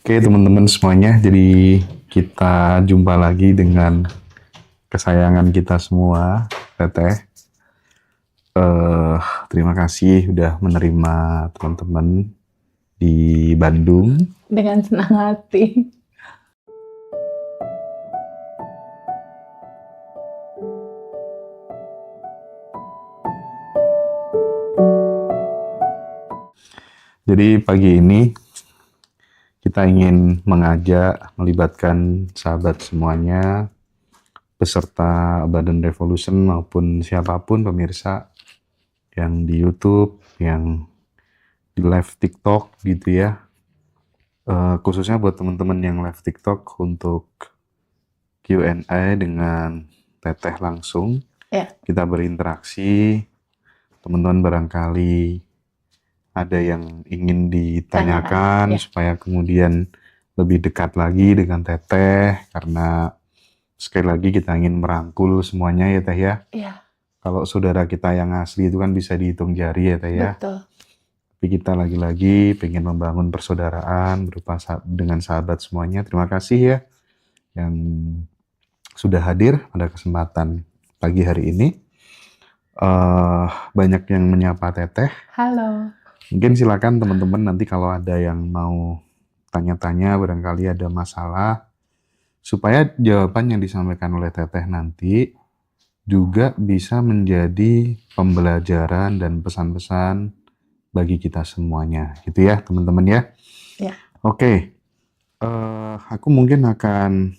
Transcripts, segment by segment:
Oke teman-teman semuanya, jadi kita jumpa lagi dengan kesayangan kita semua, Teteh. Terima kasih udah menerima teman-teman di Bandung. Dengan senang hati. Jadi pagi ini kita ingin mengajak, melibatkan sahabat semuanya, peserta Abundant Revolution maupun siapapun pemirsa yang di YouTube, yang di live TikTok gitu ya. Khususnya buat teman-teman yang live TikTok untuk Q&A dengan Teteh langsung. Ya. Kita berinteraksi, teman-teman barangkali ada yang ingin ditanyakan Ya. supaya kemudian lebih dekat lagi dengan Teteh, karena sekali lagi kita ingin merangkul semuanya ya Teh ya. Iya. Kalau saudara kita yang asli itu kan bisa dihitung jari ya Teh ya. Betul. Tapi kita lagi-lagi pengen membangun persaudaraan berupa dengan sahabat semuanya. Terima kasih ya yang sudah hadir pada kesempatan pagi hari ini. Banyak yang menyapa Teteh. Halo. Mungkin silakan teman-teman nanti kalau ada yang mau tanya-tanya, barangkali ada masalah, supaya jawaban yang disampaikan oleh Teteh nanti juga bisa menjadi pembelajaran dan pesan-pesan bagi kita semuanya, gitu ya teman-teman ya. Ya. Oke, aku mungkin akan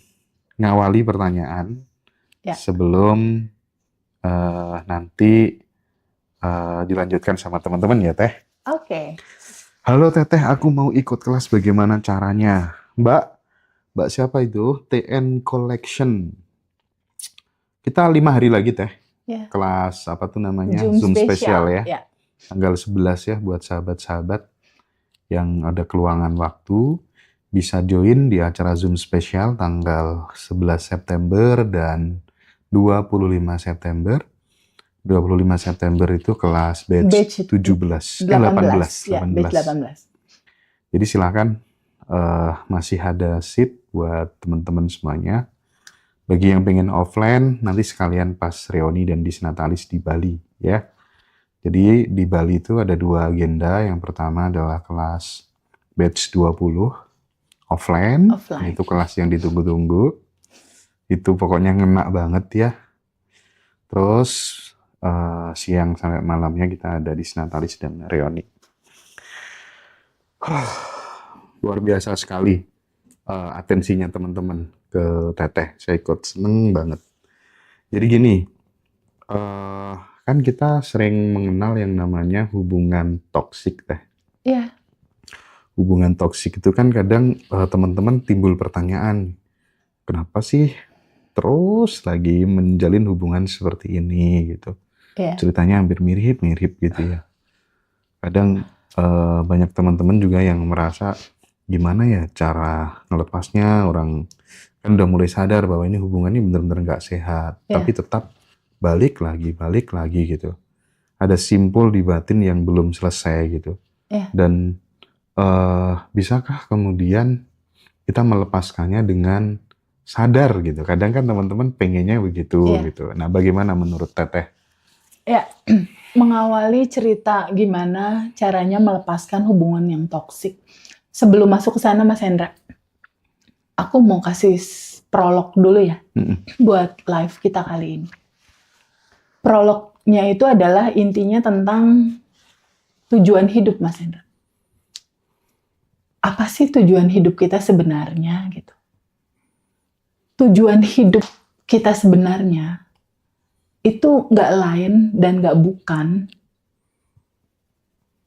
ngawali pertanyaan Ya. sebelum nanti dilanjutkan sama teman-teman ya Teh. Oke. Halo Teteh, aku mau ikut kelas, bagaimana caranya? Mbak siapa itu? TN Collection. Kita 5 hari lagi Teh. Ya. Kelas apa tuh namanya? Zoom spesial ya. Ya. Tanggal 11 ya buat sahabat-sahabat yang ada keluangan waktu. Bisa join di acara Zoom spesial tanggal 11 September dan 25 September. 25 September itu kelas batch 18. 18. Ya, batch 18. Jadi silakan, masih ada seat buat teman-teman semuanya. Bagi yang pengen offline, nanti sekalian pas reuni dan disnatalis di Bali ya. Jadi di Bali itu ada 2 agenda. Yang pertama adalah kelas batch 20 offline. Itu kelas yang ditunggu-tunggu. Itu pokoknya ngena banget ya. Terus siang sampai malamnya kita ada disnatalis dan reuni. Luar biasa sekali atensinya teman-teman ke Teteh. Saya ikut seneng banget. Jadi gini, kan kita sering mengenal yang namanya hubungan toksik Teh. Iya. Hubungan toksik itu kan kadang teman-teman timbul pertanyaan, kenapa sih terus lagi menjalin hubungan seperti ini gitu. Iya. Ceritanya hampir mirip-mirip gitu ya. Kadang banyak teman-teman juga yang merasa gimana ya cara ngelepasnya, orang kan udah mulai sadar bahwa ini hubungannya benar-benar nggak sehat, tapi tetap balik lagi gitu. Ada simpul di batin yang belum selesai gitu. Dan bisakah kemudian kita melepaskannya dengan sadar gitu? Kadang kan teman-teman pengennya begitu gitu. Nah, bagaimana menurut Teteh? Ya, mengawali cerita gimana caranya melepaskan hubungan yang toksik. Sebelum masuk ke sana Mas Hendra, aku mau kasih prolog dulu ya buat live kita kali ini. Prolognya itu adalah intinya tentang tujuan hidup Mas Hendra. Apa sih tujuan hidup kita sebenarnya gitu? Tujuan hidup kita sebenarnya itu nggak lain dan nggak bukan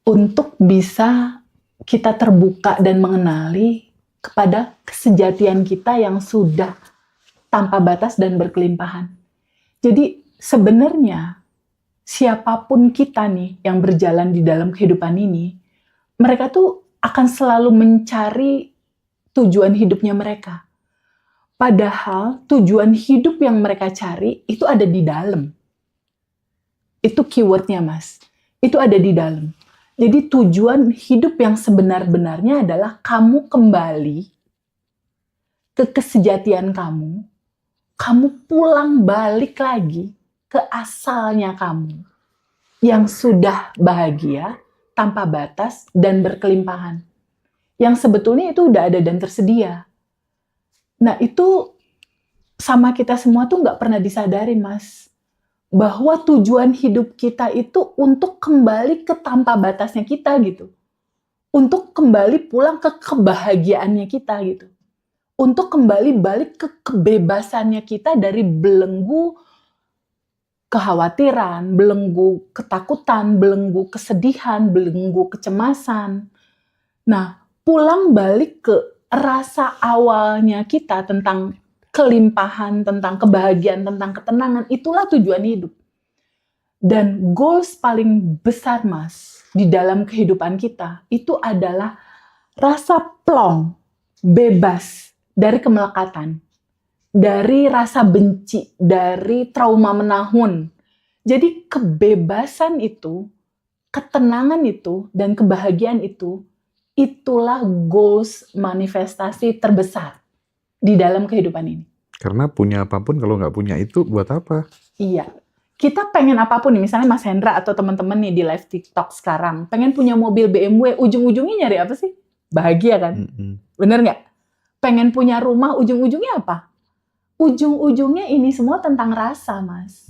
untuk bisa kita terbuka dan mengenali kepada kesejatian kita yang sudah tanpa batas dan berkelimpahan. Jadi sebenarnya siapapun kita nih yang berjalan di dalam kehidupan ini, mereka tuh akan selalu mencari tujuan hidupnya mereka. Padahal tujuan hidup yang mereka cari itu ada di dalam. Itu keywordnya Mas. Itu ada di dalam. Jadi tujuan hidup yang sebenar-benarnya adalah kamu kembali ke kesejatian kamu pulang balik lagi ke asalnya kamu yang sudah bahagia, tanpa batas, dan berkelimpahan. Yang sebetulnya itu udah ada dan tersedia. Nah itu sama kita semua tuh nggak pernah disadari, Mas. Bahwa tujuan hidup kita itu untuk kembali ke tanpa batasnya kita gitu. Untuk kembali pulang ke kebahagiaannya kita gitu. Untuk kembali balik ke kebebasannya kita dari belenggu kekhawatiran, belenggu ketakutan, belenggu kesedihan, belenggu kecemasan. Nah, pulang balik ke rasa awalnya kita tentang kelimpahan, tentang kebahagiaan, tentang ketenangan, itulah tujuan hidup. Dan goals paling besar, Mas, di dalam kehidupan kita, itu adalah rasa plong, bebas dari kemelekatan, dari rasa benci, dari trauma menahun. Jadi kebebasan itu, ketenangan itu, dan kebahagiaan itu, itulah goals manifestasi terbesar di dalam kehidupan ini. Karena punya apapun kalau nggak punya itu buat apa? Iya. Kita pengen apapun nih, misalnya Mas Hendra atau teman-teman nih di live TikTok sekarang, pengen punya mobil BMW, ujung-ujungnya nyari apa sih? Bahagia kan? Bener nggak? Pengen punya rumah, ujung-ujungnya apa? Ujung-ujungnya ini semua tentang rasa, Mas.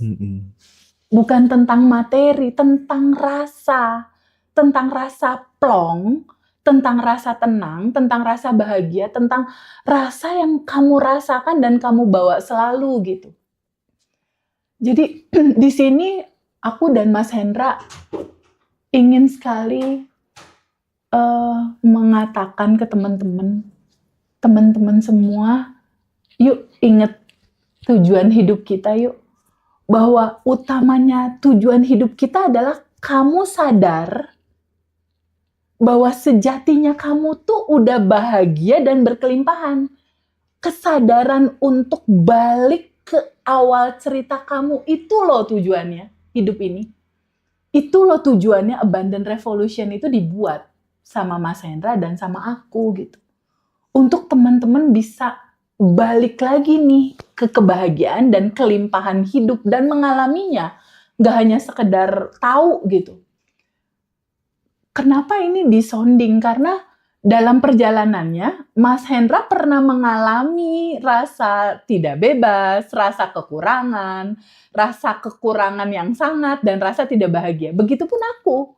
Bukan tentang materi, tentang rasa plong, tentang rasa tenang, tentang rasa bahagia, tentang rasa yang kamu rasakan dan kamu bawa selalu gitu. Jadi di sini aku dan Mas Hendra ingin sekali mengatakan ke teman-teman semua, yuk ingat tujuan hidup kita yuk. Bahwa utamanya tujuan hidup kita adalah kamu sadar bahwa sejatinya kamu tuh udah bahagia dan berkelimpahan. Kesadaran untuk balik ke awal cerita kamu, itu loh tujuannya hidup ini. Itu loh tujuannya Abundant Revolution itu dibuat sama Mas Hendra dan sama aku gitu. Untuk teman-teman bisa balik lagi nih ke kebahagiaan dan kelimpahan hidup dan mengalaminya. Nggak hanya sekedar tahu gitu. Kenapa ini disonding? Karena dalam perjalanannya, Mas Hendra pernah mengalami rasa tidak bebas, rasa kekurangan yang sangat, dan rasa tidak bahagia. Begitupun aku.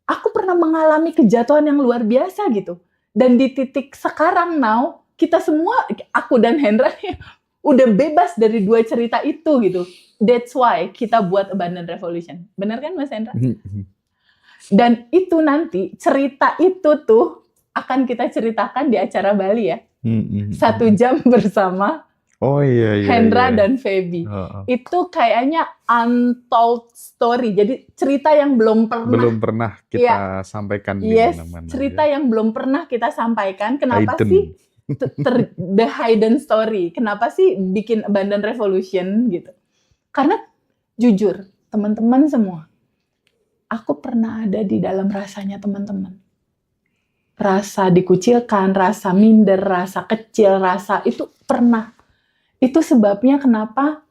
Aku pernah mengalami kejatuhan yang luar biasa gitu. Dan di titik sekarang now, kita semua, aku dan Hendra udah bebas dari dua cerita itu gitu. That's why kita buat Abundant Revolution. Benar kan Mas Hendra? Dan itu nanti, cerita itu tuh akan kita ceritakan di acara Bali ya. 1 jam bersama Hendra dan Feby. Itu kayaknya untold story. Jadi cerita yang belum pernah kita sampaikan di mana-mana. Cerita yang belum pernah kita sampaikan. Kenapa sih? The hidden story. Kenapa sih bikin Abundant Revolution gitu? Karena jujur, teman-teman semua, aku pernah ada di dalam rasanya teman-teman. Rasa dikucilkan, rasa minder, rasa kecil, rasa itu pernah. Itu sebabnya kenapa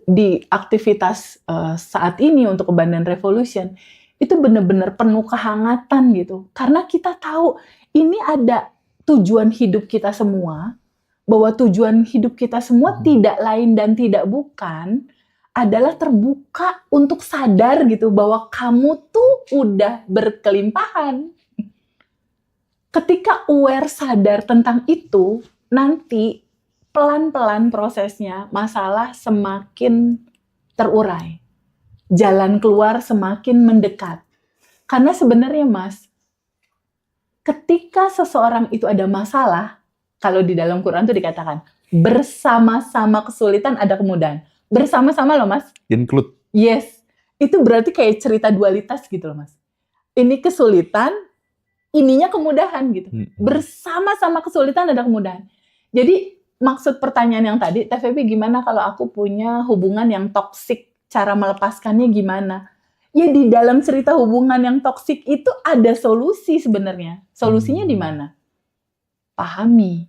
di aktivitas saat ini untuk Abundant Revolution itu benar-benar penuh kehangatan gitu. Karena kita tahu ini ada tujuan hidup kita semua, bahwa tujuan hidup kita semua tidak lain dan tidak bukan adalah terbuka untuk sadar gitu bahwa kamu tuh udah berkelimpahan. Ketika aware sadar tentang itu, nanti pelan-pelan prosesnya masalah semakin terurai. Jalan keluar semakin mendekat. Karena sebenarnya Mas, ketika seseorang itu ada masalah, kalau di dalam Quran itu dikatakan, bersama-sama kesulitan ada kemudahan. Bersama-sama loh Mas. Include. Yes. Itu berarti kayak cerita dualitas gitu loh Mas. Ini kesulitan, ininya kemudahan gitu. Bersama-sama kesulitan ada kemudahan. Jadi maksud pertanyaan yang tadi, TVP gimana kalau aku punya hubungan yang toksik, cara melepaskannya gimana? Ya di dalam cerita hubungan yang toksik itu ada solusi sebenarnya. Solusinya di mana? Pahami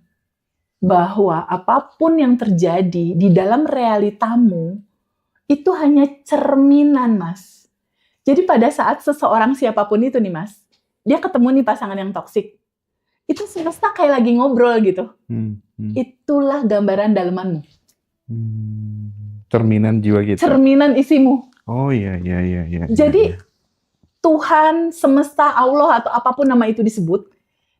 bahwa apapun yang terjadi di dalam realitamu itu hanya cerminan, Mas. Jadi pada saat seseorang siapapun itu nih, Mas, dia ketemu nih pasangan yang toksik. Itu semesta kayak lagi ngobrol gitu. Itulah gambaran dalemanmu. Cerminan jiwa kita. Cerminan isimu. Oh iya. Jadi Tuhan, semesta, Allah atau apapun nama itu disebut,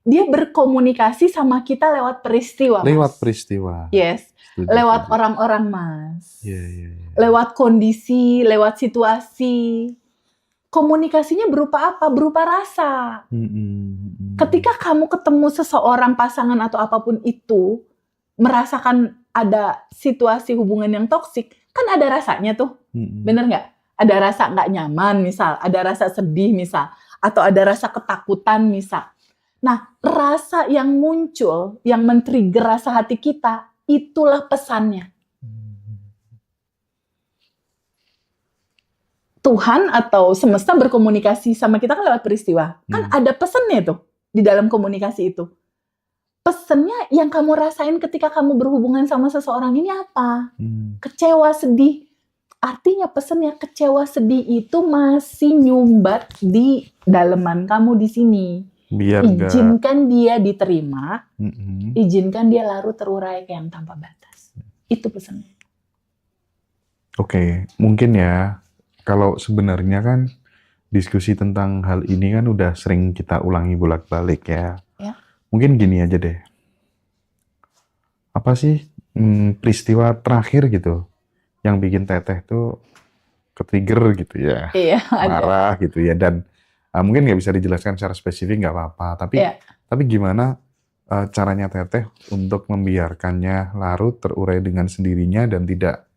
dia berkomunikasi sama kita lewat peristiwa, Mas. Lewat peristiwa. Yes. Setuju, Lewat setuju. orang-orang, Mas. Iya. Lewat kondisi, lewat situasi. Komunikasinya berupa apa? Berupa rasa. Ketika kamu ketemu seseorang, pasangan atau apapun itu, merasakan ada situasi hubungan yang toksik, kan ada rasanya tuh. Bener nggak? Ada rasa nggak nyaman misal, ada rasa sedih misal, atau ada rasa ketakutan misal. Nah, rasa yang muncul, yang men-trigger rasa hati kita, itulah pesannya. Tuhan atau semesta berkomunikasi sama kita kan lewat peristiwa. Kan ada pesannya tuh di dalam komunikasi itu. Pesannya yang kamu rasain ketika kamu berhubungan sama seseorang ini apa? Kecewa, sedih. Artinya pesannya kecewa, sedih itu masih nyumbat di daleman kamu di sini. Biar izinkan dia diterima, izinkan dia larut terurai kayak yang tanpa batas. Itu pesannya. Oke, mungkin ya. Kalau sebenarnya kan diskusi tentang hal ini kan udah sering kita ulangi bolak-balik ya. Mungkin gini aja deh. Apa sih peristiwa terakhir gitu yang bikin Teteh tuh ke-trigger gitu ya. Iya, marah gitu ya. Dan mungkin nggak bisa dijelaskan secara spesifik, nggak apa-apa. Tapi gimana caranya Teteh untuk membiarkannya larut terurai dengan sendirinya dan tidak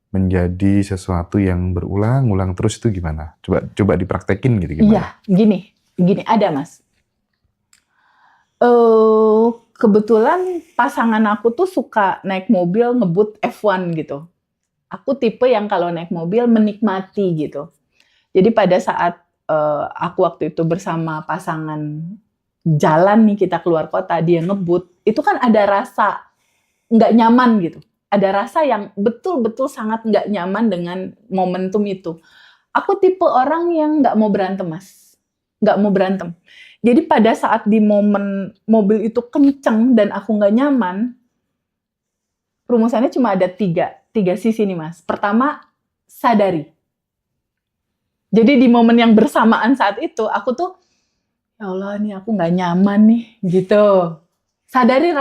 menjadi sesuatu yang berulang-ulang terus, itu gimana? Coba dipraktekin gitu gimana? Iya, gini ada, Mas. Kebetulan pasangan aku tuh suka naik mobil ngebut F1 gitu. Aku tipe yang kalau naik mobil menikmati gitu. Jadi pada saat aku waktu itu bersama pasangan jalan nih, kita keluar kota, dia ngebut, itu kan ada rasa nggak nyaman gitu. Ada rasa yang betul-betul sangat nggak nyaman dengan momentum itu. Aku tipe orang yang nggak mau berantem, Mas. Nggak mau berantem. Jadi pada saat di momen mobil itu kenceng dan aku nggak nyaman, rumusannya cuma ada tiga sisi nih, Mas. Pertama, sadari. Jadi di momen yang bersamaan saat itu, aku tuh, ya Allah nih aku nggak nyaman nih, gitu. Sadari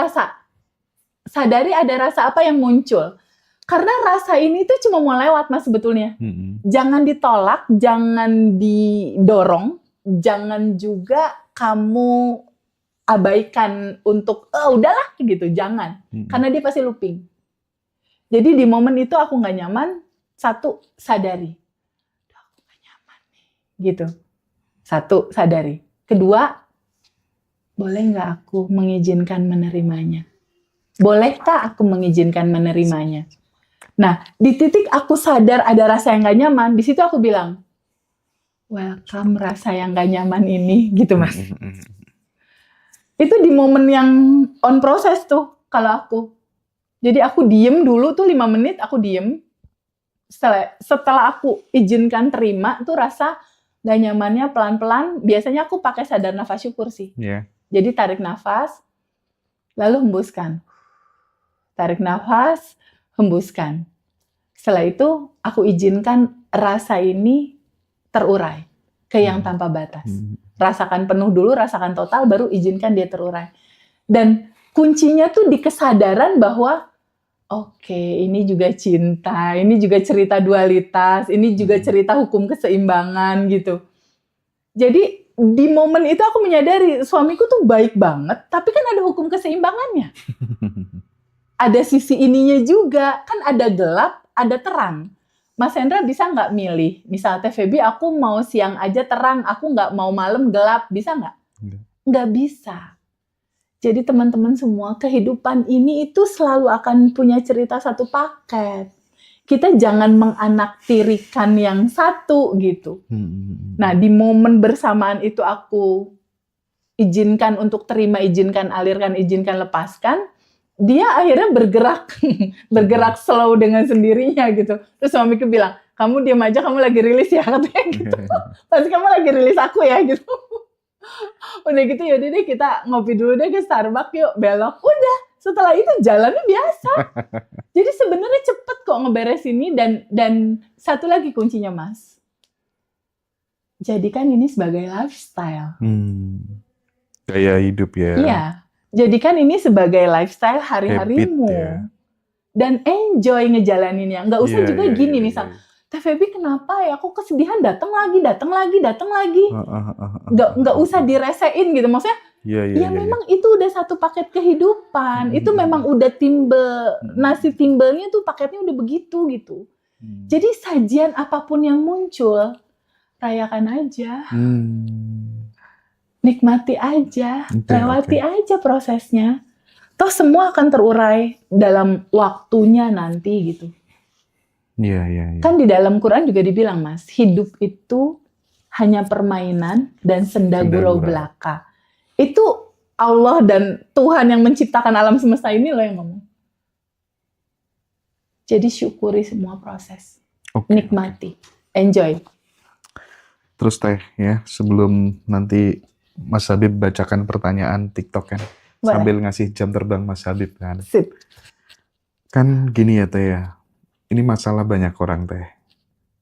ada rasa apa yang muncul. Karena rasa ini tuh cuma mau lewat, Mas, sebetulnya. Jangan ditolak, jangan didorong, jangan juga kamu abaikan untuk, udahlah gitu, jangan. Karena dia pasti looping. Jadi di momen itu aku nggak nyaman, satu, sadari. Aku nggak nyaman nih, gitu. Satu, sadari. Kedua, boleh nggak aku mengizinkan menerimanya? Bolehkah aku mengizinkan menerimanya? Nah, di titik aku sadar ada rasa yang gak nyaman, di situ aku bilang, welcome rasa yang gak nyaman ini, gitu, Mas. Itu di momen yang on proses tuh, kalau aku. Jadi aku diem dulu tuh 5 menit, aku diem. Setelah aku izinkan terima, tuh rasa gak nyamannya pelan-pelan, biasanya aku pakai sadar nafas syukur sih. Jadi tarik nafas, lalu hembuskan. Tarik nafas, hembuskan. Setelah itu, aku izinkan rasa ini terurai ke yang tanpa batas. Rasakan penuh dulu, rasakan total, baru izinkan dia terurai. Dan kuncinya tuh di kesadaran bahwa, oke, ini juga cinta, ini juga cerita dualitas, ini juga cerita hukum keseimbangan gitu. Jadi di momen itu aku menyadari suamiku tuh baik banget, tapi kan ada hukum keseimbangannya. Ada sisi ininya juga, kan ada gelap, ada terang. Mas Hendra bisa nggak milih? Misal Teh Feby, aku mau siang aja terang, aku nggak mau malam gelap, bisa nggak? Nggak bisa. Jadi teman-teman semua, kehidupan ini itu selalu akan punya cerita satu paket. kita jangan menganaktirikan yang satu gitu. Hmm. Nah, di momen bersamaan itu aku izinkan untuk terima, izinkan alirkan, izinkan lepaskan. Dia akhirnya bergerak slow dengan sendirinya gitu. Terus suamiku bilang, kamu diam aja, kamu lagi rilis ya, katanya gitu. Pasti kamu lagi rilis aku ya gitu. Udah gitu yaudah deh kita ngopi dulu deh ke Starbucks yuk, belok. Udah, setelah itu jalannya biasa. Jadi sebenarnya cepet kok ngeberes ini dan satu lagi kuncinya Mas. Jadikan ini sebagai lifestyle. Gaya hidup ya. Iya. Jadikan ini sebagai lifestyle Habit hari-harimu. ya. Dan enjoy ngejalaninnya. Nggak usah Iya, juga iya, gini iya, misal, iya. Teh Feby kenapa ya? Aku kesedihan datang lagi. Nggak usah diresein gitu. Maksudnya, Iya, iya, ya iya. memang itu udah satu paket kehidupan. Itu memang udah nasi timbelnya tuh paketnya udah begitu gitu. Jadi sajian apapun yang muncul, rayakan aja. Nikmati aja, lewati aja prosesnya. Toh semua akan terurai dalam waktunya nanti gitu. Iya, iya, iya. Kan di dalam Quran juga dibilang Mas, hidup itu hanya permainan dan senda gurau belaka. Itu Allah dan Tuhan yang menciptakan alam semesta ini loh yang ngomong. Jadi syukuri semua proses. Nikmati. Enjoy. Terus Teh ya, sebelum nanti Mas Habib bacakan pertanyaan TikTok kan. Boleh. Sambil ngasih jam terbang Mas Habib kan. Sip. Kan gini ya Teh ya, ini masalah banyak orang Teh.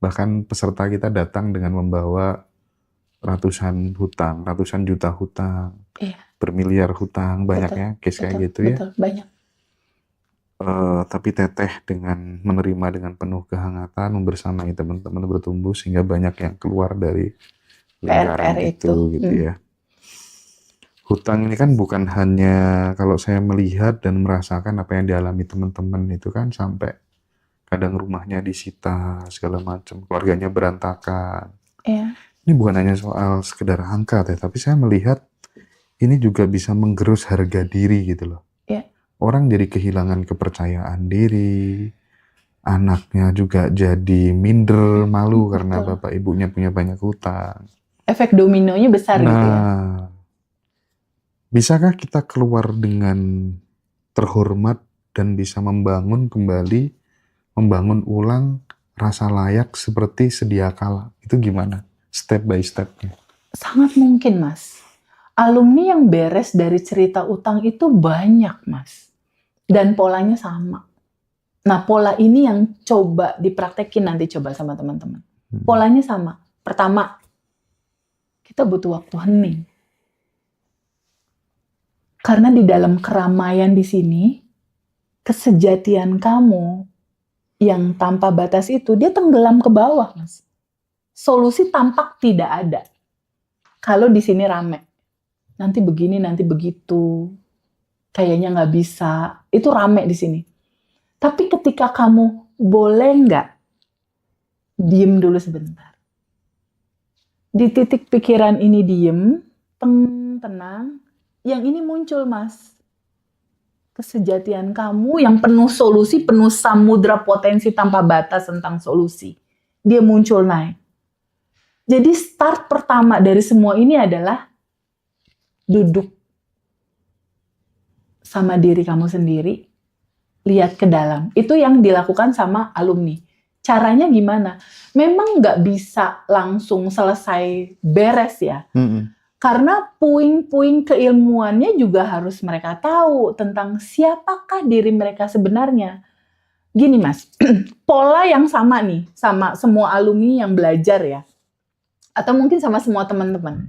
Bahkan peserta kita datang dengan membawa ratusan hutang, ratusan juta hutang, Iya. bermiliar hutang, banyaknya case kayak gitu ya. Betul, banyak. Tapi Teteh dengan menerima dengan penuh kehangatan, membersamai teman-teman bertumbuh sehingga banyak yang keluar dari lingkaran itu gitu ya. Hutang ini kan bukan hanya kalau saya melihat dan merasakan apa yang dialami teman-teman itu kan sampai kadang rumahnya disita segala macam, keluarganya berantakan. Iya. Ini bukan hanya soal sekedar angka Teh, tapi saya melihat ini juga bisa menggerus harga diri gitu loh. Iya. Orang jadi kehilangan kepercayaan diri, anaknya juga jadi minder, malu karena bapak ibunya punya banyak hutang. Efek dominonya besar gitu ya. Bisakah kita keluar dengan terhormat dan bisa membangun kembali, membangun ulang rasa layak seperti sedia kala? Itu gimana? Step by stepnya. Sangat mungkin, Mas. Alumni yang beres dari cerita utang itu banyak, Mas. Dan polanya sama. Nah, pola ini yang coba dipraktekin nanti coba sama teman-teman. Polanya sama. Pertama, kita butuh waktu hening. Karena di dalam keramaian di sini, kesejatian kamu yang tanpa batas itu, dia tenggelam ke bawah, Mas. Solusi tampak tidak ada. Kalau di sini rame. Nanti begini, nanti begitu. Kayaknya nggak bisa. Itu rame di sini. Tapi ketika kamu boleh nggak diem dulu sebentar. Di titik pikiran ini diem, tenang. Yang ini muncul, Mas. Kesejatian kamu yang penuh solusi, penuh samudra potensi tanpa batas tentang solusi. Dia muncul naik. Jadi start pertama dari semua ini adalah duduk sama diri kamu sendiri, lihat ke dalam. Itu yang dilakukan sama alumni. Caranya gimana? Memang nggak bisa langsung selesai beres ya. Karena puing-puing keilmuannya juga harus mereka tahu tentang siapakah diri mereka sebenarnya. Gini Mas, pola yang sama nih, sama semua alumni yang belajar ya. Atau mungkin sama semua teman-teman.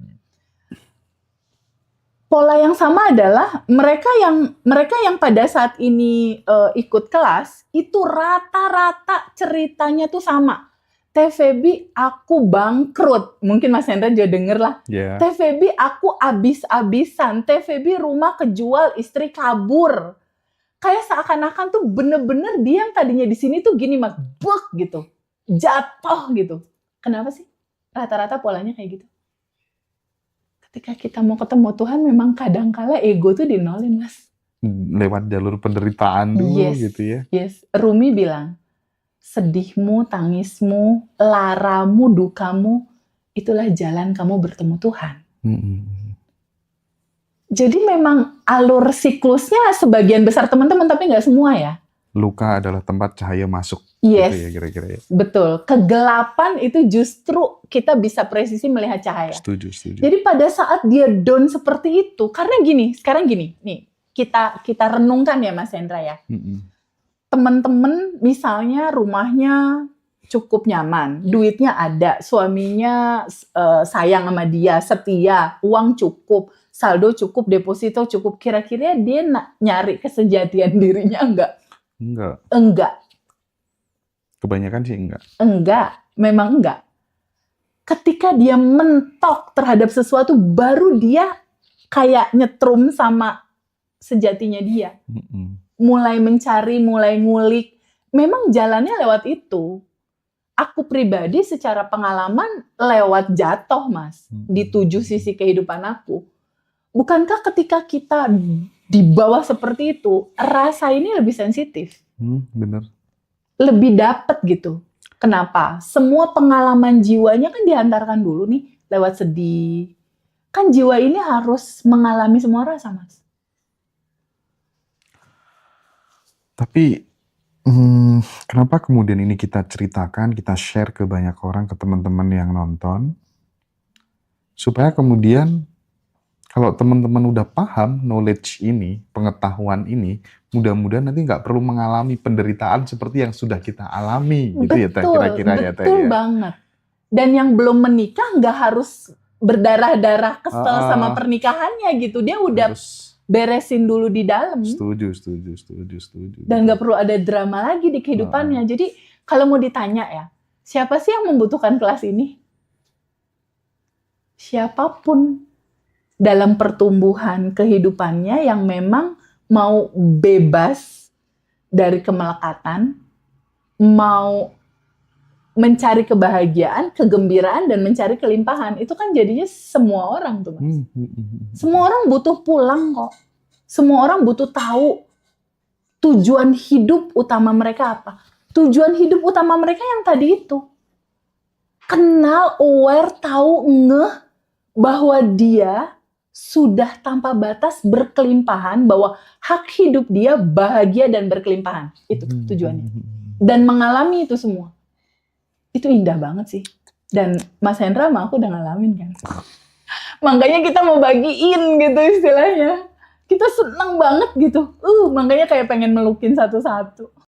Pola yang sama adalah mereka yang pada saat ini ikut kelas, itu rata-rata ceritanya tuh sama. Teh Feby, aku bangkrut. Mungkin Mas Hendra juga denger lah. Yeah. Teh Feby, aku abis-abisan. Teh Feby, rumah kejual, istri kabur. Kayak seakan-akan tuh bener-bener dia yang tadinya di sini tuh gini Mas, buk gitu. Jatuh gitu. Kenapa sih? Rata-rata polanya kayak gitu. Ketika kita mau ketemu Tuhan, memang kadang-kala ego tuh dinolin, Mas. Lewat jalur penderitaan dulu gitu ya. Yes. Rumi bilang, sedihmu, tangismu, laramu, dukamu, itulah jalan kamu bertemu Tuhan. Jadi memang alur siklusnya sebagian besar teman-teman, tapi nggak semua ya. Luka adalah tempat cahaya masuk. Yes, Gitu ya kira-kira ya. betul. Kegelapan itu justru kita bisa presisi melihat cahaya. Setuju. Jadi pada saat dia down seperti itu, karena gini, sekarang gini, nih kita renungkan ya Mas Hendra ya. Teman-teman misalnya rumahnya cukup nyaman, duitnya ada, suaminya sayang sama dia, setia, uang cukup, saldo cukup, deposito cukup. Kira-kira dia nyari kesejatian dirinya enggak? Enggak. Kebanyakan sih enggak. Memang enggak. Ketika dia mentok terhadap sesuatu, baru dia kayak nyetrum sama sejatinya dia. Mulai mencari, mulai ngulik. Memang jalannya lewat itu. Aku pribadi secara pengalaman lewat jatuh, Mas. Di 7 sisi kehidupan aku. Bukankah ketika kita di bawah seperti itu, rasa ini lebih sensitif? Bener. Lebih dapet gitu. Kenapa? Semua pengalaman jiwanya kan diantarkan dulu nih lewat sedih. Kan jiwa ini harus mengalami semua rasa, Mas. Tapi kenapa kemudian ini kita ceritakan, kita share ke banyak orang, ke teman-teman yang nonton, supaya kemudian kalau teman-teman udah paham knowledge ini, pengetahuan ini, mudah-mudahan nanti nggak perlu mengalami penderitaan seperti yang sudah kita alami, gitu ya kira-kira ya. Betul banget. Dan yang belum menikah nggak harus berdarah-darah kesel sama pernikahannya gitu. Dia udah beresin dulu di dalam. Setuju. Dan nggak perlu ada drama lagi di kehidupannya. Jadi kalau mau ditanya ya, siapa sih yang membutuhkan kelas ini? Siapapun dalam pertumbuhan kehidupannya yang memang mau bebas dari kemelekatan, mau mencari kebahagiaan, kegembiraan, dan mencari kelimpahan. Itu kan jadinya semua orang tuh, Mas. Semua orang butuh pulang kok. Semua orang butuh tahu tujuan hidup utama mereka apa. Tujuan hidup utama mereka yang tadi itu. Kenal, aware, tahu, ngeh bahwa dia sudah tanpa batas berkelimpahan, bahwa hak hidup dia bahagia dan berkelimpahan. Itu tujuannya. Dan mengalami itu semua. Itu indah banget sih. Dan Mas Hendra sama aku udah ngalamin kan. Makanya kita mau bagiin gitu istilahnya. Kita senang banget gitu. Makanya kayak pengen melukin satu-satu.